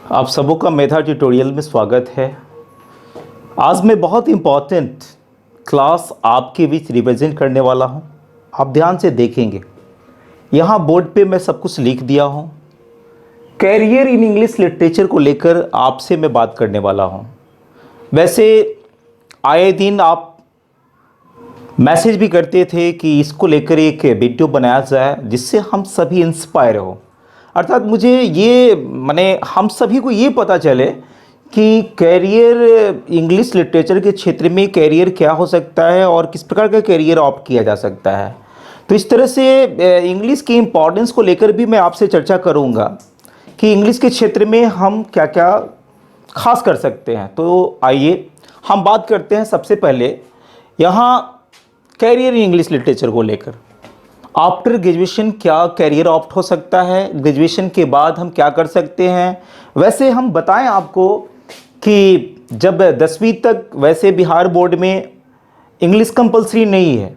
आप सबों का मेधा ट्यूटोरियल में स्वागत है। आज मैं बहुत इम्पॉर्टेंट क्लास आपके बीच रिप्रेजेंट करने वाला हूं। आप ध्यान से देखेंगे, यहाँ बोर्ड पे मैं सब कुछ लिख दिया हूं। कैरियर इन इंग्लिश लिटरेचर को लेकर आपसे मैं बात करने वाला हूं। वैसे आए दिन आप मैसेज भी करते थे कि इसको लेकर एक वीडियो बनाया जाए जिससे हम सभी इंस्पायर हो, अर्थात मुझे ये हम सभी को ये पता चले कि कैरियर इंग्लिश लिटरेचर के क्षेत्र में कैरियर क्या हो सकता है और किस प्रकार का कैरियर ऑप्ट किया जा सकता है। तो इस तरह से इंग्लिश की इम्पोर्टेंस को लेकर भी मैं आपसे चर्चा करूँगा कि इंग्लिश के क्षेत्र में हम क्या क्या खास कर सकते हैं। तो आइए हम बात करते हैं सबसे पहले यहाँ कैरियर इन इंग्लिश लिटरेचर को लेकर। आफ्टर ग्रेजुएशन क्या कैरियर ऑप्ट हो सकता है, ग्रेजुएशन के बाद हम क्या कर सकते हैं। वैसे हम बताएं आपको कि जब 10वीं तक वैसे बिहार बोर्ड में इंग्लिश कंपलसरी नहीं है।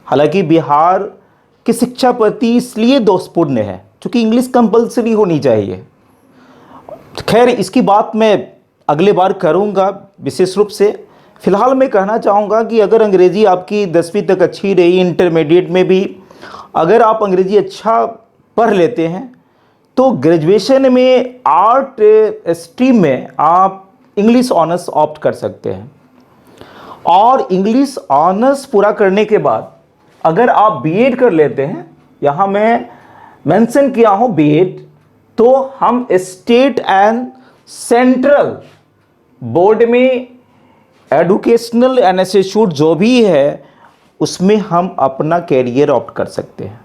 हालांकि बिहार की शिक्षा पद्धति इसलिए दोषपूर्ण है क्योंकि इंग्लिश कंपलसरी होनी चाहिए। खैर इसकी बात मैं अगले बार करूंगा विशेष रूप से। फिलहाल मैं कहना चाहूँगा कि अगर अंग्रेज़ी आपकी 10वीं तक अच्छी रही, इंटरमीडिएट में भी अगर आप अंग्रेज़ी अच्छा पढ़ लेते हैं तो ग्रेजुएशन में आर्ट स्ट्रीम में आप इंग्लिश ऑनर्स ऑप्ट कर सकते हैं। और इंग्लिश ऑनर्स पूरा करने के बाद अगर आप बीएड कर लेते हैं, यहाँ मैं मेंशन किया हूँ बीएड, तो हम स्टेट एंड सेंट्रल बोर्ड में एजुकेशनल इंस्टीट्यूट जो भी है उसमें हम अपना कैरियर ऑप्ट कर सकते हैं,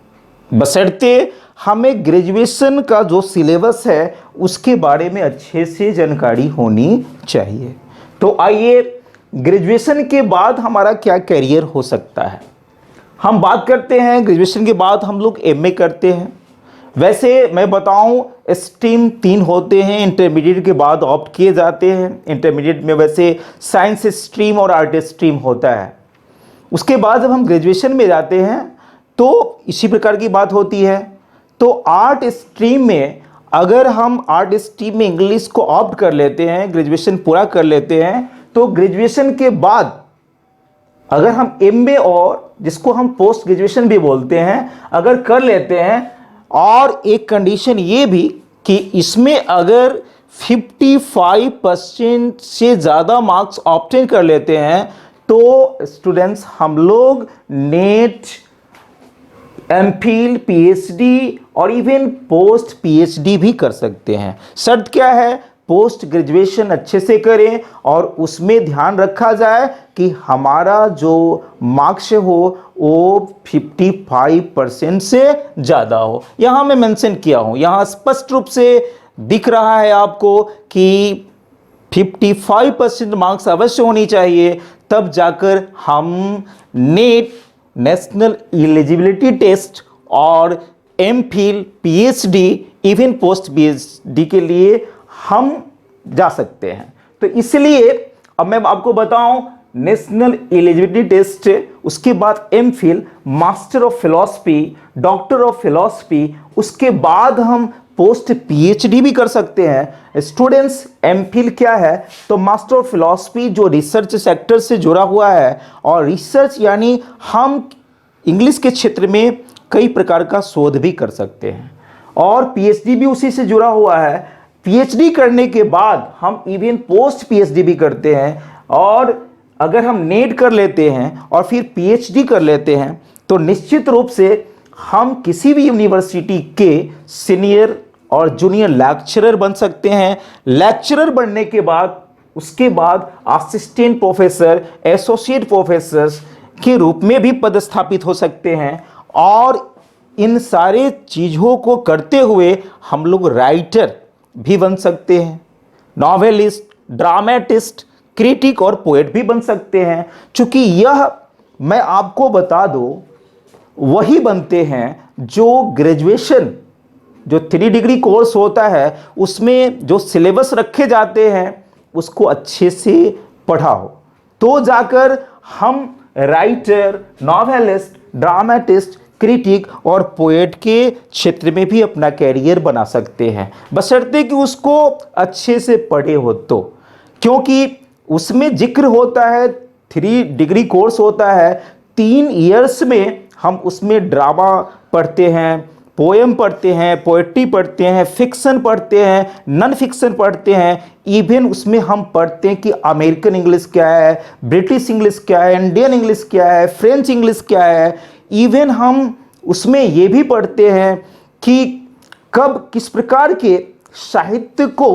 बशर्ते हमें ग्रेजुएशन का जो सिलेबस है उसके बारे में अच्छे से जानकारी होनी चाहिए। तो आइए ग्रेजुएशन के बाद हमारा क्या कैरियर हो सकता है हम बात करते हैं। ग्रेजुएशन के बाद हम लोग एमए करते हैं। वैसे मैं बताऊं स्ट्रीम 3 होते हैं, इंटरमीडिएट के बाद ऑप्ट किए जाते हैं। इंटरमीडिएट में वैसे साइंस स्ट्रीम और आर्ट स्ट्रीम होता है। उसके बाद जब हम ग्रेजुएशन में जाते हैं तो इसी प्रकार की बात होती है। तो आर्ट स्ट्रीम में अगर हम आर्ट स्ट्रीम में इंग्लिश को ऑप्ट कर लेते हैं, ग्रेजुएशन पूरा कर लेते हैं, तो ग्रेजुएशन के बाद अगर हम एमए और जिसको हम पोस्ट ग्रेजुएशन भी बोलते हैं अगर कर लेते हैं, और एक कंडीशन ये भी कि इसमें अगर 55% से ज़्यादा मार्क्स ऑब्टेन कर लेते हैं तो स्टूडेंट्स हम लोग नेट, एमफिल, पीएचडी और इवन पोस्ट पीएचडी भी कर सकते हैं। शर्त क्या है? पोस्ट ग्रेजुएशन अच्छे से करें और उसमें ध्यान रखा जाए कि हमारा जो मार्क्स हो वो 55% से ज़्यादा हो। यहाँ मैं मेंशन किया हूँ, यहाँ स्पष्ट रूप से दिख रहा है आपको कि 55% मार्क्स अवश्य होनी चाहिए, तब जाकर हम नेट, नेशनल एलिजिबिलिटी टेस्ट और MPhil, PhD, even post PhD के लिए हम जा सकते हैं। तो इसलिए अब मैं आपको बताऊं, नेशनल एलिजिबिलिटी टेस्ट, उसके बाद MPhil, master of philosophy, doctor of philosophy, उसके बाद हम पोस्ट पीएचडी भी कर सकते हैं। स्टूडेंट्स, एमफिल क्या है? तो मास्टर ऑफ फिलॉसफी जो रिसर्च सेक्टर से जुड़ा हुआ है, और रिसर्च यानी हम इंग्लिश के क्षेत्र में कई प्रकार का शोध भी कर सकते हैं, और पीएचडी भी उसी से जुड़ा हुआ है। पीएचडी करने के बाद हम इवन पोस्ट पीएचडी भी करते हैं, और अगर हम नेट कर लेते हैं और फिर पीएचडी कर लेते हैं तो निश्चित रूप से हम किसी भी यूनिवर्सिटी के सीनियर और जूनियर लेक्चरर बन सकते हैं। लेक्चरर बनने के बाद उसके बाद असिस्टेंट प्रोफेसर, एसोसिएट प्रोफेसर के रूप में भी पदस्थापित हो सकते हैं। और इन सारे चीज़ों को करते हुए हम लोग राइटर भी बन सकते हैं, नॉवेलिस्ट, ड्रामेटिस्ट, क्रिटिक और पोएट भी बन सकते हैं। चूंकि यह मैं आपको बता दूं, वही बनते हैं जो ग्रेजुएशन, जो 3 डिग्री कोर्स होता है उसमें जो सिलेबस रखे जाते हैं उसको अच्छे से पढ़ा हो, तो जाकर हम राइटर, नॉवेलिस्ट, ड्रामेटिस्ट, क्रिटिक और पोएट के क्षेत्र में भी अपना कैरियर बना सकते हैं, बशर्ते कि उसको अच्छे से पढ़े हो तो। क्योंकि उसमें जिक्र होता है, 3 डिग्री कोर्स होता है, 3 इयर्स में हम उसमें ड्रामा पढ़ते हैं, पोएम पढ़ते हैं, पोएट्री पढ़ते हैं, फिक्शन पढ़ते हैं, नॉन फिक्शन पढ़ते हैं। इवन उसमें हम पढ़ते हैं कि अमेरिकन इंग्लिश क्या है, ब्रिटिश इंग्लिश क्या है, इंडियन इंग्लिश क्या है, फ्रेंच इंग्लिश क्या है। इवन हम उसमें ये भी पढ़ते हैं कि कब किस प्रकार के साहित्य को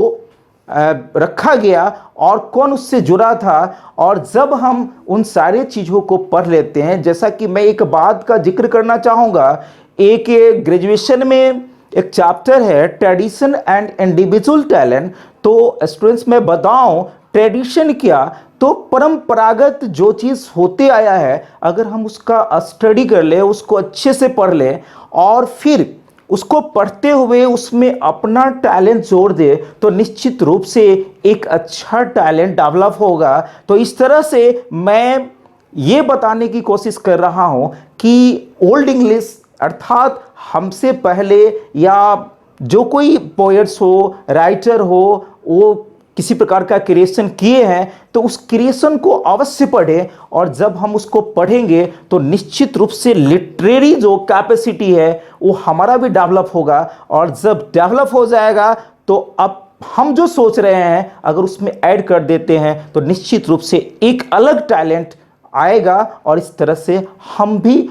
रखा गया और कौन उससे जुड़ा था। और जब हम उन सारे चीज़ों को पढ़ लेते हैं, जैसा कि मैं एक बात का जिक्र करना चाहूँगा, एक ग्रेजुएशन में एक चैप्टर है ट्रेडिशन एंड इंडिविजुअल टैलेंट। तो स्टूडेंट्स मैं बताऊं ट्रेडिशन क्या, तो परंपरागत जो चीज़ होते आया है, अगर हम उसका स्टडी कर ले, उसको अच्छे से पढ़ ले और फिर उसको पढ़ते हुए उसमें अपना टैलेंट जोड़ दे, तो निश्चित रूप से एक अच्छा टैलेंट डेवलप होगा। तो इस तरह से मैं ये बताने की कोशिश कर रहा हूँ कि ओल्ड इंग्लिश अर्थात हमसे पहले या जो कोई पोएट्स हो, राइटर हो, वो किसी प्रकार का क्रिएशन किए हैं, तो उस क्रिएशन को अवश्य पढ़ें। और जब हम उसको पढ़ेंगे तो निश्चित रूप से लिटरेरी जो कैपेसिटी है वो हमारा भी डेवलप होगा। और जब डेवलप हो जाएगा तो अब हम जो सोच रहे हैं अगर उसमें ऐड कर देते हैं तो निश्चित रूप से एक अलग टैलेंट आएगा और इस तरह से हम भी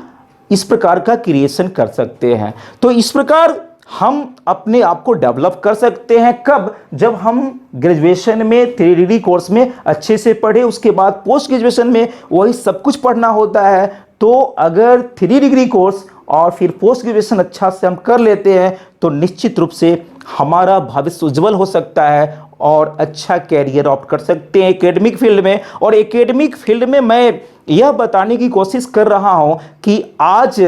इस प्रकार का क्रिएशन कर सकते हैं। तो इस प्रकार हम अपने आप को डेवलप कर सकते हैं। कब? जब हम ग्रेजुएशन में 3 डिग्री कोर्स में अच्छे से पढ़े, उसके बाद पोस्ट ग्रेजुएशन में वही सब कुछ पढ़ना होता है। तो अगर 3 डिग्री कोर्स और फिर पोस्ट ग्रेजुएशन अच्छा से हम कर लेते हैं तो निश्चित रूप से हमारा भविष्य उज्जवल हो सकता है और अच्छा कैरियर ऑप्ट कर सकते हैं एकेडमिक फील्ड में। और एकेडमिक फील्ड में मैं यह बताने की कोशिश कर रहा हूँ कि आज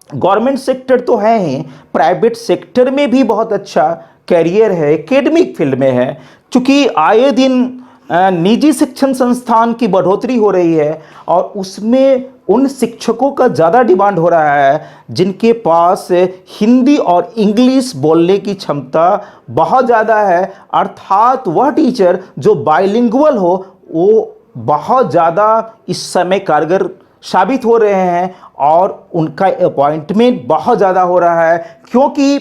गवर्नमेंट सेक्टर तो है ही, प्राइवेट सेक्टर में भी बहुत अच्छा कैरियर है, एकेडमिक फील्ड में है। चूँकि आए दिन निजी शिक्षण संस्थान की बढ़ोतरी हो रही है और उसमें उन शिक्षकों का ज़्यादा डिमांड हो रहा है जिनके पास हिंदी और इंग्लिश बोलने की क्षमता बहुत ज़्यादा है। अर्थात वह टीचर जो बाइलिंगुअल हो वो बहुत ज़्यादा इस समय कारगर साबित हो रहे हैं और उनका अपॉइंटमेंट बहुत ज़्यादा हो रहा है। क्योंकि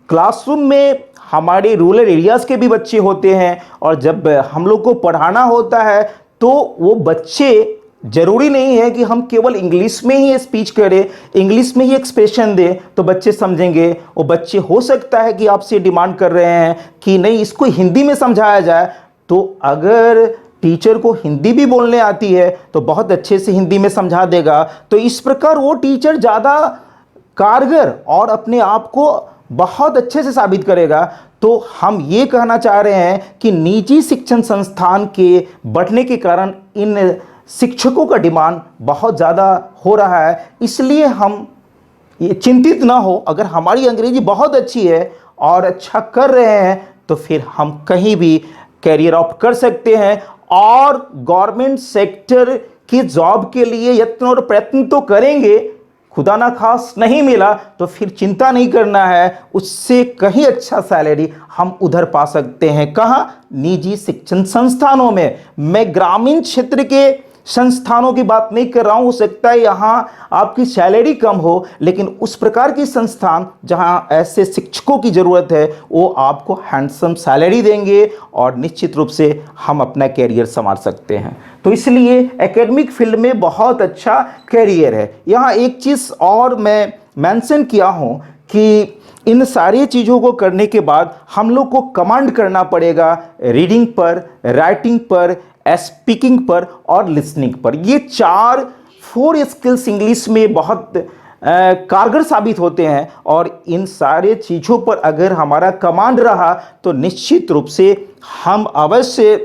क्लासरूम में हमारे रूरल एरियाज़ के भी बच्चे होते हैं और जब हम लोग को पढ़ाना होता है तो वो बच्चे, ज़रूरी नहीं है कि हम केवल इंग्लिश में ही स्पीच करें, इंग्लिश में ही एक्सप्रेशन दें तो बच्चे समझेंगे। वो बच्चे हो सकता है कि आपसे डिमांड कर रहे हैं कि नहीं इसको हिंदी में समझाया जाए। तो अगर टीचर को हिंदी भी बोलने आती है तो बहुत अच्छे से हिंदी में समझा देगा। तो इस प्रकार वो टीचर ज़्यादा कारगर और अपने आप को बहुत अच्छे से साबित करेगा। तो हम ये कहना चाह रहे हैं कि निजी शिक्षण संस्थान के बढ़ने के कारण इन शिक्षकों का डिमांड बहुत ज़्यादा हो रहा है। इसलिए हम ये चिंतित ना हो, अगर हमारी अंग्रेजी बहुत अच्छी है और अच्छा कर रहे हैं तो फिर हम कहीं भी कैरियर ऑप्ट कर सकते हैं और गवर्नमेंट सेक्टर की जॉब के लिए यत्न और प्रयत्न तो करेंगे। खुदा ना खास नहीं मिला तो फिर चिंता नहीं करना है, उससे कहीं अच्छा सैलरी हम उधर पा सकते हैं। कहाँ? निजी शिक्षण संस्थानों में। मैं ग्रामीण क्षेत्र के संस्थानों की बात नहीं कर रहा हूँ, हो सकता है यहाँ आपकी सैलरी कम हो, लेकिन उस प्रकार की संस्थान जहाँ ऐसे शिक्षकों की ज़रूरत है वो आपको हैंडसम सैलरी देंगे और निश्चित रूप से हम अपना कैरियर संवार सकते हैं। तो इसलिए एकेडमिक फील्ड में बहुत अच्छा कैरियर है। यहाँ एक चीज़ और मैं मेंशन किया हूँ कि इन सारी चीज़ों को करने के बाद हम लोग को कमांड करना पड़ेगा रीडिंग पर, राइटिंग पर, स्पीकिंग पर और लिसनिंग पर। ये 4 स्किल्स इंग्लिश में बहुत कारगर साबित होते हैं और इन सारे चीज़ों पर अगर हमारा कमांड रहा तो निश्चित रूप से हम अवश्य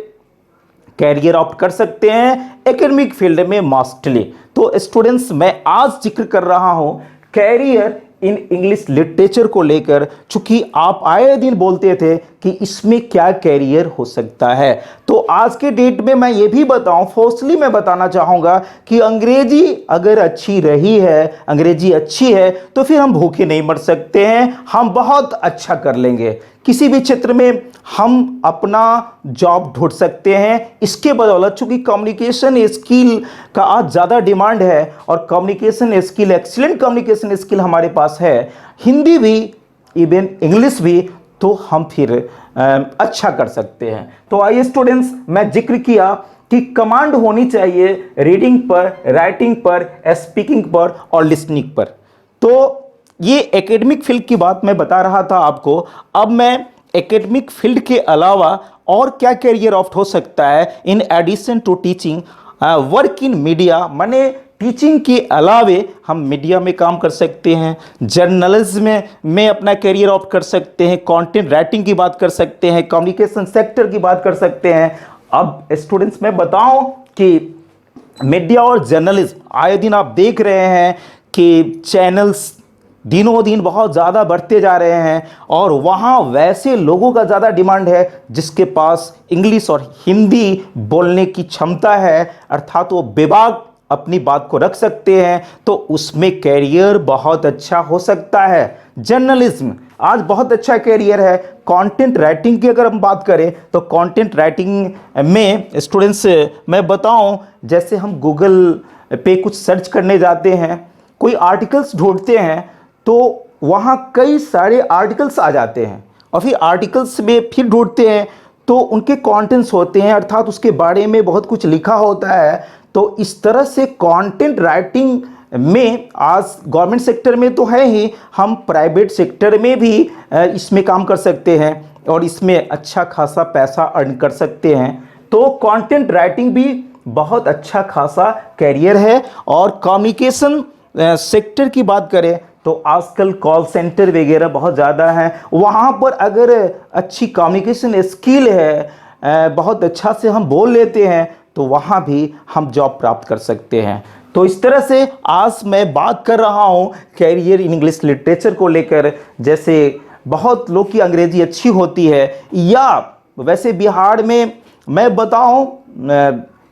कैरियर ऑप्ट कर सकते हैं एकेडमिक फील्ड में मोस्टली। तो स्टूडेंट्स मैं आज जिक्र कर रहा हूँ कैरियर इन इंग्लिश लिटरेचर को लेकर, चूंकि आप आए दिन बोलते थे कि इसमें क्या कैरियर हो सकता है। तो आज के डेट में मैं ये भी बताऊं, फोर्सली मैं बताना चाहूँगा कि अंग्रेजी अगर अच्छी रही है, अंग्रेजी अच्छी है, तो फिर हम भूखे नहीं मर सकते हैं, हम बहुत अच्छा कर लेंगे। किसी भी क्षेत्र में हम अपना जॉब ढूंढ सकते हैं इसके बदौलत, चूंकि कम्युनिकेशन स्किल का आज ज़्यादा डिमांड है और communication skill, excellent communication skill हमारे पास है, हिंदी भी, इवन इंग्लिश भी, तो हम फिर अच्छा कर सकते हैं। तो आइए स्टूडेंट्स, मैं जिक्र किया कि कमांड होनी चाहिए रीडिंग पर, राइटिंग पर, स्पीकिंग पर और लिसनिंग पर। तो ये एकेडमिक फील्ड की बात मैं बता रहा था आपको। अब मैं एकेडमिक फील्ड के अलावा और क्या कैरियर ऑप्ट हो सकता है in addition to teaching, work in media, माने टीचिंग के अलावे हम मीडिया में काम कर सकते हैं, जर्नलिज्म में अपना कैरियर ऑप्ट कर सकते हैं, कंटेंट राइटिंग की बात कर सकते हैं, कम्युनिकेशन सेक्टर की बात कर सकते हैं। अब स्टूडेंट्स मैं बताऊं कि मीडिया और जर्नलिज्म, आए दिन आप देख रहे हैं कि चैनल्स दिनों दिन बहुत ज़्यादा बढ़ते जा रहे हैं और वहाँ वैसे लोगों का ज़्यादा डिमांड है जिसके पास इंग्लिश और हिंदी बोलने की क्षमता है, अर्थात वो बेबाक अपनी बात को रख सकते हैं, तो उसमें कैरियर बहुत अच्छा हो सकता है। जर्नलिज्म आज बहुत अच्छा कैरियर है। कंटेंट राइटिंग की अगर हम बात करें तो कंटेंट राइटिंग में स्टूडेंट्स मैं बताऊं, जैसे हम गूगल पे कुछ सर्च करने जाते हैं, कोई आर्टिकल्स ढूंढते हैं, तो वहाँ कई सारे आर्टिकल्स आ जाते हैं और फिर आर्टिकल्स में फिर ढूंढते हैं तो उनके कंटेंट्स होते हैं, अर्थात उसके बारे में बहुत कुछ लिखा होता है। तो इस तरह से कंटेंट राइटिंग में आज गवर्नमेंट सेक्टर में तो है ही, हम प्राइवेट सेक्टर में भी इसमें काम कर सकते हैं और इसमें अच्छा खासा पैसा अर्न कर सकते हैं। तो कंटेंट राइटिंग भी बहुत अच्छा खासा कैरियर है। और कम्युनिकेशन सेक्टर की बात करें तो आजकल कॉल सेंटर वगैरह बहुत ज़्यादा हैं, वहाँ पर अगर अच्छी कम्युनिकेशन स्किल है, बहुत अच्छा से हम बोल लेते हैं, तो वहाँ भी हम जॉब प्राप्त कर सकते हैं। तो इस तरह से आज मैं बात कर रहा हूँ कैरियर इन इंग्लिश लिटरेचर को लेकर। जैसे बहुत लोग की अंग्रेजी अच्छी होती है, या वैसे बिहार में मैं बताऊँ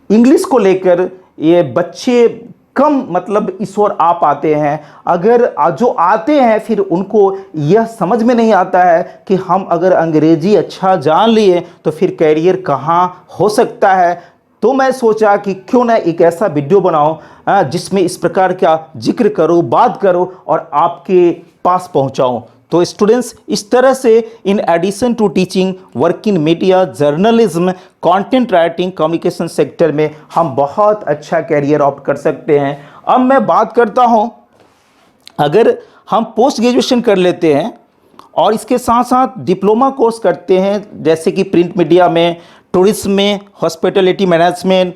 इंग्लिश को लेकर ये बच्चे कम मतलब इस ओर आ पाते हैं। अगर जो आते हैं फिर उनको यह समझ में नहीं आता है कि हम अगर अंग्रेजी अच्छा जान लिए तो फिर कैरियर कहाँ हो सकता है। तो मैं सोचा कि क्यों ना एक ऐसा वीडियो बनाऊं जिसमें इस प्रकार का जिक्र करूं, बात करूं और आपके पास पहुंचाऊं। तो स्टूडेंट्स, इस तरह से in addition to teaching, work in media, journalism, content writing, communication sector में हम बहुत अच्छा कैरियर ऑप्ट कर सकते हैं। अब मैं बात करता हूं, अगर हम पोस्ट ग्रेजुएशन कर लेते हैं और इसके साथ साथ डिप्लोमा कोर्स करते हैं, जैसे कि प्रिंट मीडिया में, टूरिज्म में, हॉस्पिटलिटी मैनेजमेंट,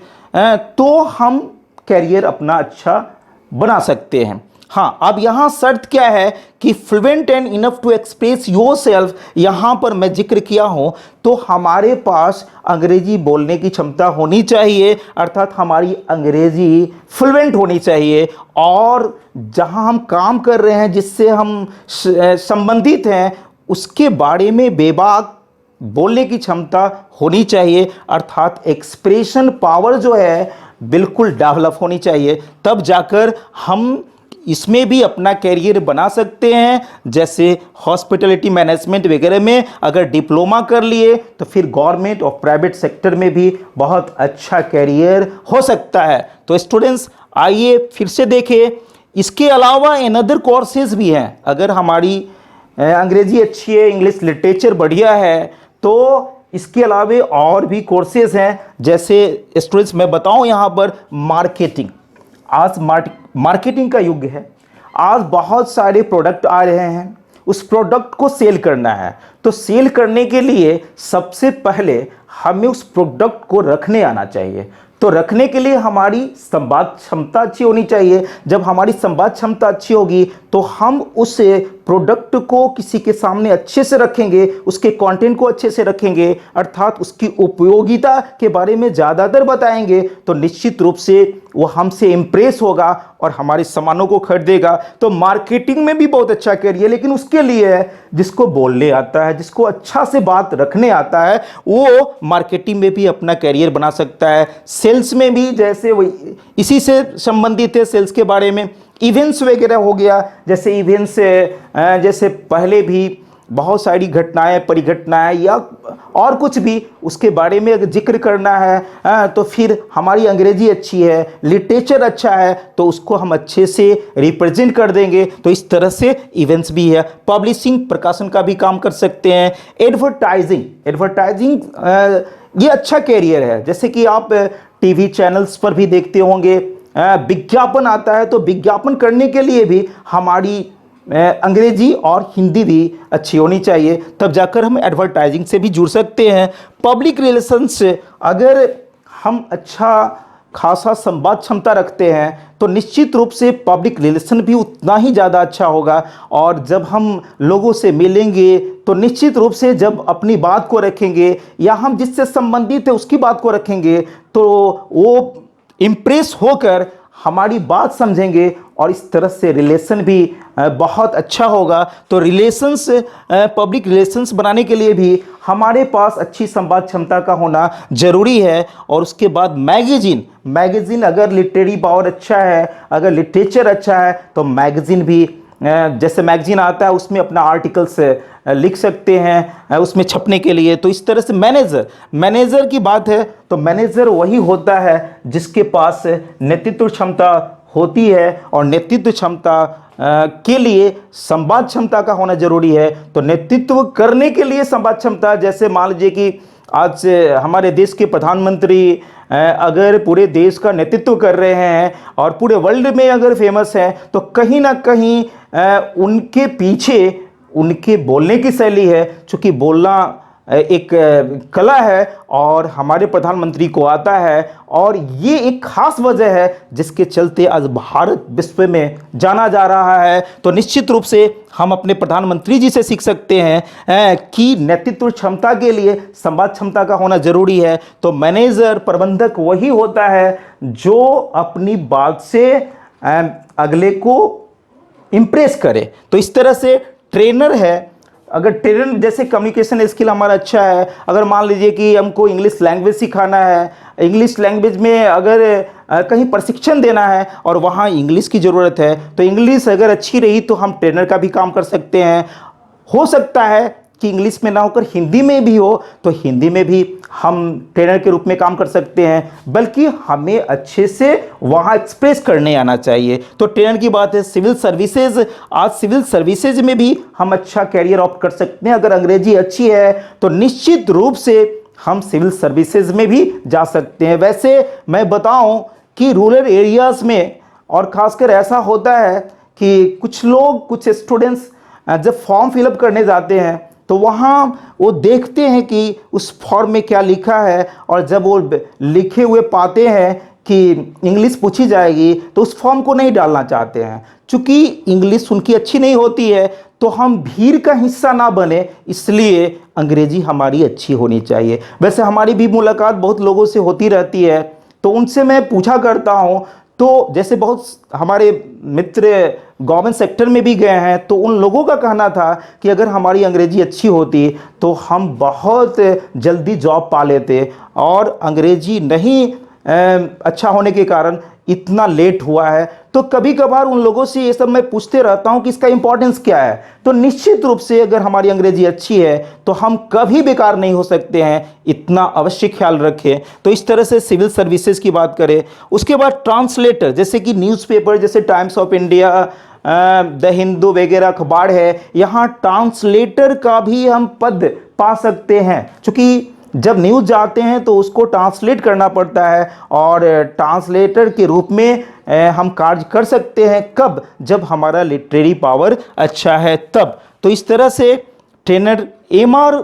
तो हम कैरियर अपना अच्छा बना सकते हैं। हाँ, अब यहाँ शर्त क्या है कि fluent and enough to express yourself, यहाँ पर मैं जिक्र किया हूँ, तो हमारे पास अंग्रेजी बोलने की क्षमता होनी चाहिए, अर्थात हमारी अंग्रेजी फ्लुएंट होनी चाहिए। और जहाँ हम काम कर रहे हैं, जिससे हम संबंधित हैं, उसके बारे में बेबाक बोलने की क्षमता होनी चाहिए, अर्थात एक्सप्रेशन पावर जो है बिल्कुल डेवलप होनी चाहिए। तब जाकर हम इसमें भी अपना कैरियर बना सकते हैं। जैसे हॉस्पिटलिटी मैनेजमेंट वगैरह में अगर डिप्लोमा कर लिए तो फिर गवर्नमेंट और प्राइवेट सेक्टर में भी बहुत अच्छा कैरियर हो सकता है। तो स्टूडेंट्स, आइए फिर से देखें, इसके अलावा अनदर कोर्सेज भी हैं। अगर हमारी अंग्रेजी अच्छी है, इंग्लिश लिटरेचर बढ़िया है, तो इसके अलावे और भी कोर्सेज हैं। जैसे स्टूडेंट्स मैं बताऊं यहाँ पर मार्केटिंग, आज मार्केटिंग का युग है। आज बहुत सारे प्रोडक्ट आ रहे हैं, उस प्रोडक्ट को सेल करना है, तो सेल करने के लिए सबसे पहले हमें उस प्रोडक्ट को रखने आना चाहिए। तो रखने के लिए हमारी संवाद क्षमता अच्छी होनी चाहिए। जब हमारी संवाद क्षमता अच्छी होगी तो हम उस प्रोडक्ट को किसी के सामने अच्छे से रखेंगे, उसके कंटेंट को अच्छे से रखेंगे, अर्थात उसकी उपयोगिता के बारे में ज़्यादातर बताएंगे, तो निश्चित रूप से वो हमसे इम्प्रेस होगा और हमारे सामानों को खरीदेगा। तो मार्केटिंग में भी बहुत अच्छा करियर, लेकिन उसके लिए है जिसको बोलने आता है, जिसको अच्छा से बात रखने आता है, वो मार्केटिंग में भी अपना करियर बना सकता है। सेल्स में भी जैसे वही इसी से संबंधित है, सेल्स के बारे में इवेंट्स वगैरह हो गया, जैसे इवेंट्स जैसे पहले भी बहुत सारी घटनाएं, परिघटनाएं या और कुछ भी उसके बारे में अगर जिक्र करना है तो फिर हमारी अंग्रेजी अच्छी है, लिटरेचर अच्छा है, तो उसको हम अच्छे से रिप्रेजेंट कर देंगे। तो इस तरह से इवेंट्स भी है। पब्लिशिंग, प्रकाशन का भी काम कर सकते हैं। एडवर्टाइजिंग ये अच्छा कैरियर है। जैसे कि आप टीवी चैनल्स पर भी देखते होंगे, विज्ञापन आता है, तो विज्ञापन करने के लिए भी हमारी अंग्रेजी और हिंदी भी अच्छी होनी चाहिए, तब जाकर हम एडवर्टाइजिंग से भी जुड़ सकते हैं। पब्लिक रिलेशंस से अगर हम अच्छा खासा संवाद क्षमता रखते हैं तो निश्चित रूप से पब्लिक रिलेशन भी उतना ही ज़्यादा अच्छा होगा। और जब हम लोगों से मिलेंगे तो निश्चित रूप से जब अपनी बात को रखेंगे या हम जिससे संबंधित है उसकी बात को रखेंगे तो वो इम्प्रेस होकर हमारी बात समझेंगे और इस तरह से रिलेशन भी बहुत अच्छा होगा। तो रिलेशंस, पब्लिक रिलेशंस बनाने के लिए भी हमारे पास अच्छी संवाद क्षमता का होना ज़रूरी है। और उसके बाद मैगज़ीन अगर लिटरेरी पावर अच्छा है, अगर लिटरेचर अच्छा है, तो मैगज़ीन भी जैसे मैगज़ीन आता है उसमें अपना आर्टिकल्स लिख सकते हैं उसमें छपने के लिए। तो इस तरह से मैनेजर की बात है तो मैनेजर वही होता है जिसके पास नेतृत्व क्षमता होती है, और नेतृत्व क्षमता के लिए संवाद क्षमता का होना जरूरी है। तो नेतृत्व करने के लिए संवाद क्षमता, जैसे मान लीजिए कि आज हमारे देश के प्रधानमंत्री अगर पूरे देश का नेतृत्व कर रहे हैं और पूरे वर्ल्ड में अगर फेमस हैं, तो कहीं ना कहीं उनके पीछे उनके बोलने की शैली है। चूँकि बोलना एक कला है और हमारे प्रधानमंत्री को आता है, और ये एक खास वजह है जिसके चलते आज भारत विश्व में जाना जा रहा है। तो निश्चित रूप से हम अपने प्रधानमंत्री जी से सीख सकते हैं कि नेतृत्व क्षमता के लिए संवाद क्षमता का होना जरूरी है। तो मैनेजर, प्रबंधक वही होता है जो अपनी बात से अगले को इम्प्रेस करे। तो इस तरह से ट्रेनर है, अगर ट्रेनर जैसे कम्युनिकेशन स्किल हमारा अच्छा है, अगर मान लीजिए कि हमको इंग्लिश लैंग्वेज सिखाना है, इंग्लिश लैंग्वेज में अगर कहीं प्रशिक्षण देना है और वहाँ इंग्लिश की ज़रूरत है, तो इंग्लिश अगर अच्छी रही तो हम ट्रेनर का भी काम कर सकते हैं। हो सकता है कि इंग्लिश में ना होकर हिंदी में भी हो, तो हिंदी में भी हम ट्रेनर के रूप में काम कर सकते हैं, बल्कि हमें अच्छे से वहाँ एक्सप्रेस करने आना चाहिए। तो ट्रेनर की बात है। सिविल सर्विसेज, आज सिविल सर्विसेज में भी हम अच्छा कैरियर ऑप्ट कर सकते हैं। अगर अंग्रेजी अच्छी है तो निश्चित रूप से हम सिविल सर्विसेज में भी जा सकते हैं। वैसे मैं बताऊं कि रूरल एरियाज़ में और ख़ासकर ऐसा होता है कि कुछ स्टूडेंट्स जब फॉर्म फिलअप करने जाते हैं तो वहाँ वो देखते हैं कि उस फॉर्म में क्या लिखा है, और जब वो लिखे हुए पाते हैं कि इंग्लिश पूछी जाएगी तो उस फॉर्म को नहीं डालना चाहते हैं। चूँकि इंग्लिश उनकी अच्छी नहीं होती है तो हम भीड़ का हिस्सा ना बने, इसलिए अंग्रेजी हमारी अच्छी होनी चाहिए। वैसे हमारी भी मुलाकात बहुत लोगों से होती रहती है, तो उनसे मैं पूछा करता हूँ। तो जैसे बहुत हमारे मित्र गवर्नमेंट सेक्टर में भी गए हैं, तो उन लोगों का कहना था कि अगर हमारी अंग्रेजी अच्छी होती तो हम बहुत जल्दी जॉब पा लेते, और अंग्रेजी नहीं अच्छा होने के कारण इतना लेट हुआ है। तो कभी कभार उन लोगों से ये सब मैं पूछते रहता हूँ कि इसका इंपॉर्टेंस क्या है। तो निश्चित रूप से अगर हमारी अंग्रेजी अच्छी है तो हम कभी बेकार नहीं हो सकते हैं, इतना अवश्य ख्याल रखें। तो इस तरह से सिविल सर्विसेज की बात करें। उसके बाद ट्रांसलेटर, जैसे कि न्यूज़पेपर, जैसे times of India, the Hindu वगैरह अखबार है, यहाँ ट्रांसलेटर का भी हम पद पा सकते हैं। चूँकि जब न्यूज़ जाते हैं तो उसको ट्रांसलेट करना पड़ता है, और ट्रांसलेटर के रूप में हम कार्य कर सकते हैं। कब? जब हमारा लिटरेरी पावर अच्छा है तब। तो इस तरह से ट्रेनर, एमआर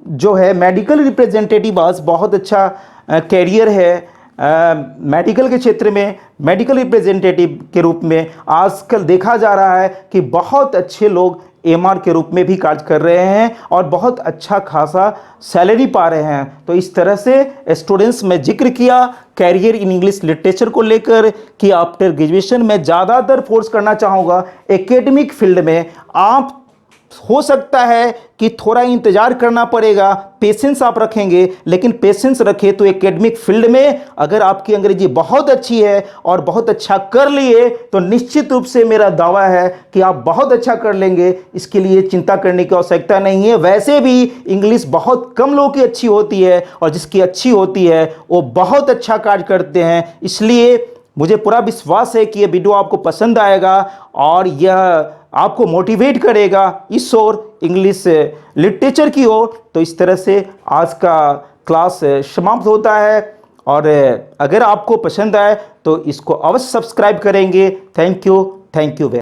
जो है मेडिकल रिप्रेजेंटेटिव, आज बहुत अच्छा कैरियर है मेडिकल के क्षेत्र में। मेडिकल रिप्रेजेंटेटिव के रूप में आजकल देखा जा रहा है कि बहुत अच्छे लोग एमआर के रूप में भी कार्य कर रहे हैं और बहुत अच्छा खासा सैलरी पा रहे हैं। तो इस तरह से स्टूडेंट्स में जिक्र किया कैरियर इन इंग्लिश लिटरेचर को लेकर कि आफ्टर ग्रेजुएशन में ज़्यादातर फोर्स करना चाहूँगा एकेडमिक फील्ड में। आप हो सकता है कि थोड़ा इंतजार करना पड़ेगा, पेशेंस आप रखेंगे, लेकिन पेशेंस रखें तो एकेडमिक फील्ड में अगर आपकी अंग्रेजी बहुत अच्छी है और बहुत अच्छा कर लिए तो निश्चित रूप से मेरा दावा है कि आप बहुत अच्छा कर लेंगे। इसके लिए चिंता करने की आवश्यकता नहीं है। वैसे भी इंग्लिश बहुत कम लोगों की अच्छी होती है और जिसकी अच्छी होती है वो बहुत अच्छा कार्य करते हैं। इसलिए मुझे पूरा विश्वास है कि ये वीडियो आपको पसंद आएगा और यह आपको मोटिवेट करेगा इस ओर इंग्लिश लिटरेचर की ओर। तो इस तरह से आज का क्लास समाप्त होता है और अगर आपको पसंद आए तो इसको अवश्य सब्सक्राइब करेंगे। Thank you.